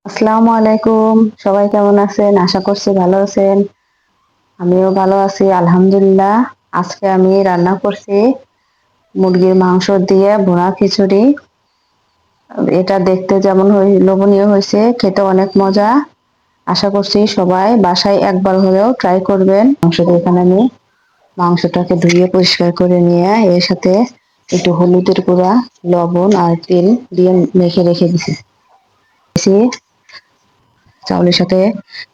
আসসালামু আলাইকুম। সবাই কেমন আছেন? আশা করছি ভালো আছেন। আমিও ভালো আছি আলহামদুলিল্লাহ। আজকে আমি রান্না করছি মুরগির মাংস দিয়ে ভুনা খিচুড়ি। এটা দেখতে যেমন লোভনীয় হয়েছে, খেতে অনেক মজা। আশা করছি সবাই বাসায় একবার হলেও ট্রাই করবেন। এখানে আমি মাংসটাকে ধুয়ে পরিষ্কার করে নিয়ে এর সাথে একটু হলুদের গুঁড়া, লবণ আর তেল দিয়ে মেখে রেখে দিছি। চাউলের সাথে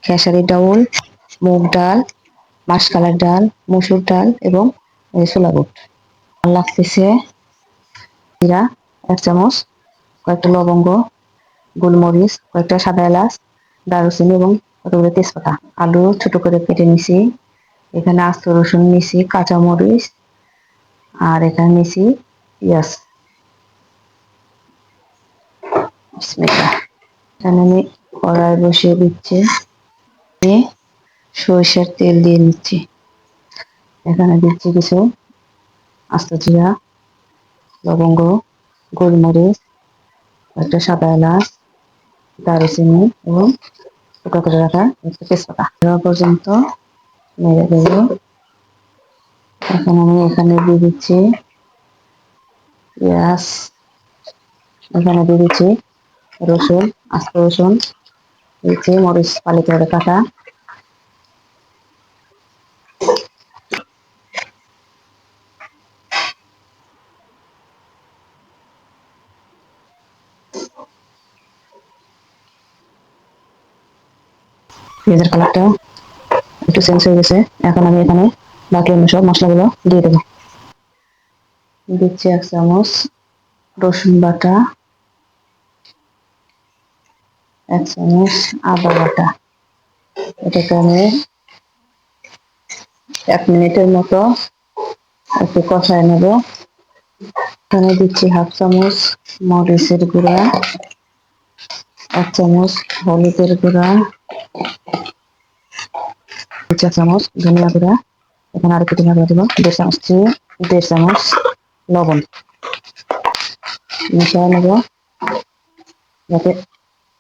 খেসারির ডাউল, মুগ ডাল, মাসকলাইর ডাল, মসুর ডাল এবং ছোলা বুট। আর লাগতেছে জিরা 1 চামচ, কয়েকটা লবঙ্গ, গোলমরিচ, কয়েকটা সাদা এলাচ, দারুচিনি এবং কতগুলো তেজপাতা। আলু ছোট করে কেটে নিছি। এখানে আস্ত রসুন নিছি, কাঁচামরিচ আর এখানে নিছি পেঁয়াজ। বিসমিল্লাহ। এখানে আমি কড়াই বসিয়ে দিচ্ছি, সরিষার তেল দিয়ে নিচ্ছি। এখানে দিচ্ছি কিছু আস্ত জিরা, লবঙ্গ, গোলমরিচ, একটা সাদা এলাচ, দারুচিনি এবং টুকরো করে রাখা একটু তেজপাতা দেওয়া পর্যন্ত নেড়ে দেবো। এখন আমি এখানে দিয়ে দিচ্ছি পেঁয়াজ, এখানে দিয়ে দিচ্ছি রসুন, আস্ত রসুন, দিচ্ছি মরিচ ফালি করে কাটা, পেঁয়াজের কালারটা একটু চেঞ্জ হয়ে গেছে। এখন আমি এখানে বাকি অন্য সব মশলাগুলো দিয়ে দেবো। দিচ্ছি 1 চামচ রসুন বাটা, 1 চামচ আদা বাটা। এটাকে আমি 1 মিনিটের মতো একটু কষায় নেব। এখানে দিচ্ছি 1/2 চামচ মরিচের গুঁড়া, 1 চামচ হলুদের গুঁড়া, 1 চা চামচ ধনিয়া গুঁড়া। এখানে আরো একটু ধনিয়া গুঁড়া দেবো, 1.5 চামচ লবণ। মিশিয়ে নেবো যাতে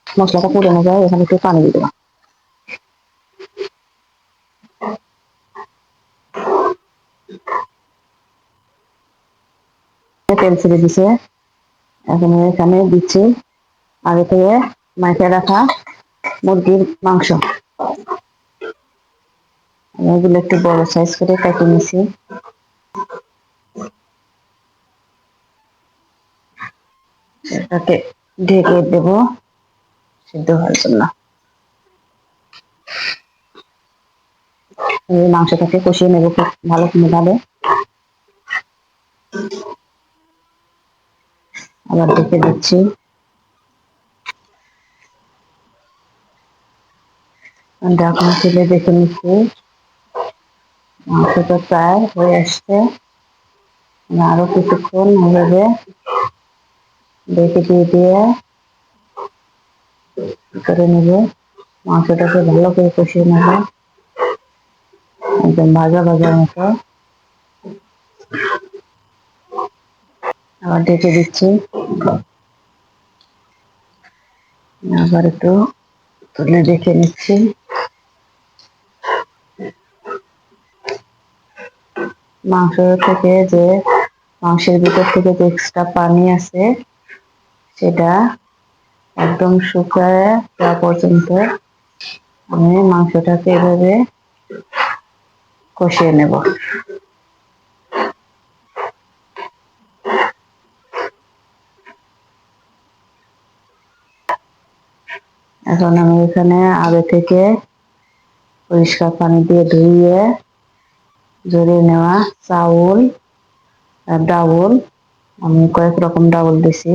মশলাটা পুড়ে না যায়। এখানে একটু পানি দিয়ে দেবো। তেল ছেড়ে দিছে। এখন এখানে দিচ্ছি আগে থেকে মাখে রাখা মুরগির মাংস। এগুলো একটু বড় সাইজ করে কেটে নিছি। এটাকে ঢেকে দেবো সিদ্ধ হওয়ার জন্য। মাংসটাকে কষিয়ে নেবো খুব ভালো ভাবে। আবার ঢেকে দিচ্ছি। ঢাকনা তুলে দেখে নিচ্ছি মাংসটা প্রায় হয়ে আসছে। আরো কিছুক্ষণ এভাবে ঢেকে দিয়ে করে নেবো। মাংসটাকে ভালো করে কষিয়ে নেবো একদম ভাজা ভাজার মতো। আবার ঢেকে দিচ্ছি। আবার একটু তুলে দেখে নিচ্ছি। মাংস থেকে যে মাংসের ভিতর থেকে যে এক্সট্রা পানি আছে সেটা একদম শুকায় যাওয়া পর্যন্ত আমি মাংসটাকে এভাবে কষিয়ে নেব। এখন আমি এখানে আগে থেকে পরিষ্কার পানি দিয়ে ধুইয়ে ঝরিয়ে নেওয়া চাউল আর ডাউল, আমি কয়েক রকম ডাউল দিছি।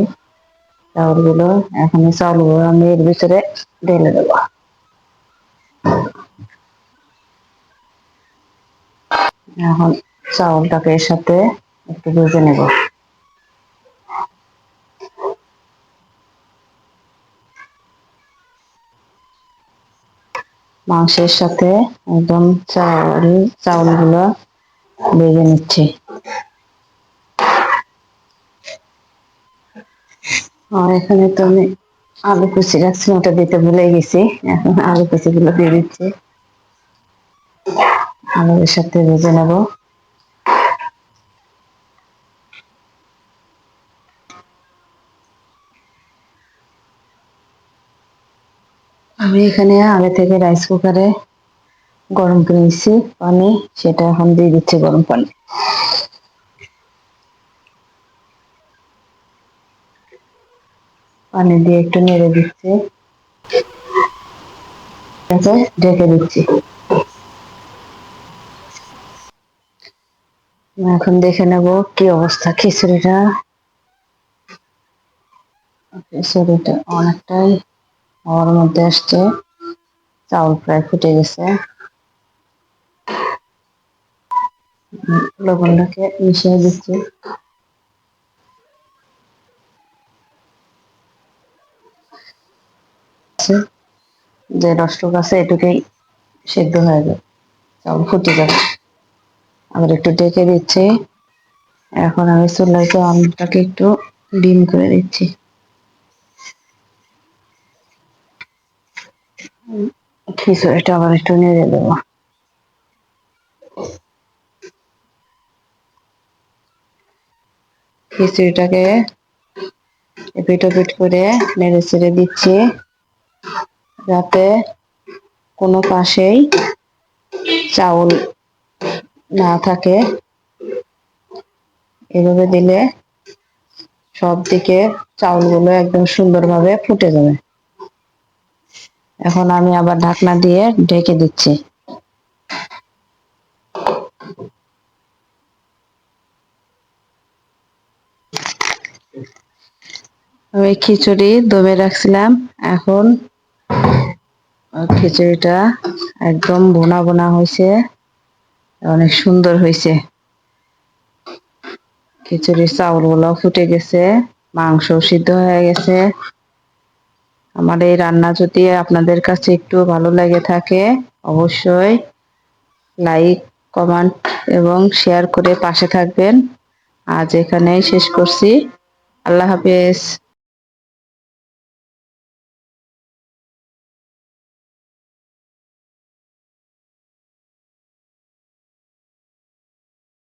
চাউলগুলো এখন চাউলগুলো আমি এর ভিতরে ঢেলে দেবো। এখন চাউলটাকে এর সাথে একটু ভেজে নেব। মাংসের সাথে একদম চাউলগুলো ভেজে নিচ্ছি। আর এখানে তো আমি আলু কুচি রাখছি, ওটা দিতে ভুলে গেছি। এখন আলু কুচি গুলো দিয়ে দিচ্ছি, আলুর সাথে ভেজে নেব। আমি এখানে আগে থেকে রাইস কুকারে গরম করে নিচ্ছি পানি, সেটা এখন দিয়ে দিচ্ছি গরম পানি। পানি দিয়ে একটু নেড়ে দিচ্ছি, ঢেকে দিচ্ছি। এখন দেখে নেব কি অবস্থা খিচুড়িটা। খিচুড়িটা অনেকটাই হওয়ার মধ্যে আসছে, চাউল প্রায় ফুটে গেছে। লবণটাকে মিশিয়ে দিচ্ছি। যে রসটুক আছে এটুকুই সেদ্ধ হয়ে যাবে, চাউল ফুটে যাবে। আবার একটু ঢেকে দিচ্ছি। এখন আমি চুলায় আলুটাকে একটু ডিম করে দিচ্ছি। খিচুড়িটা আবার একটু নেড়ে দেবো। খিচুড়িটাকে এপিট ওপিট করে নেড়ে চেড়ে দিচ্ছি, যাতে কোনো পাশেই চাউল না থাকে। এভাবে দিলে সব দিকে চাউলগুলো একদম সুন্দরভাবে ফুটে যাবে। এখন আমি আবার ঢাকনা দিয়ে ঢেকে দিচ্ছি। আমি খিচুড়ি দমে রাখছিলাম, এখন খিচুড়িটা একদম বোনা বোনা হয়েছে, অনেক সুন্দর হয়েছে। খিচুড়ির চাউলগুলো ফুটে গেছে, মাংস সিদ্ধ হয়ে গেছে। আমার এই রান্না যদি আপনাদের কাছে একটু ভালো লেগে থাকে, অবশ্যই লাইক, কমেন্ট এবং শেয়ার করে পাশে থাকবেন। আজ এখানেই শেষ করছি। আল্লাহ হাফেজ।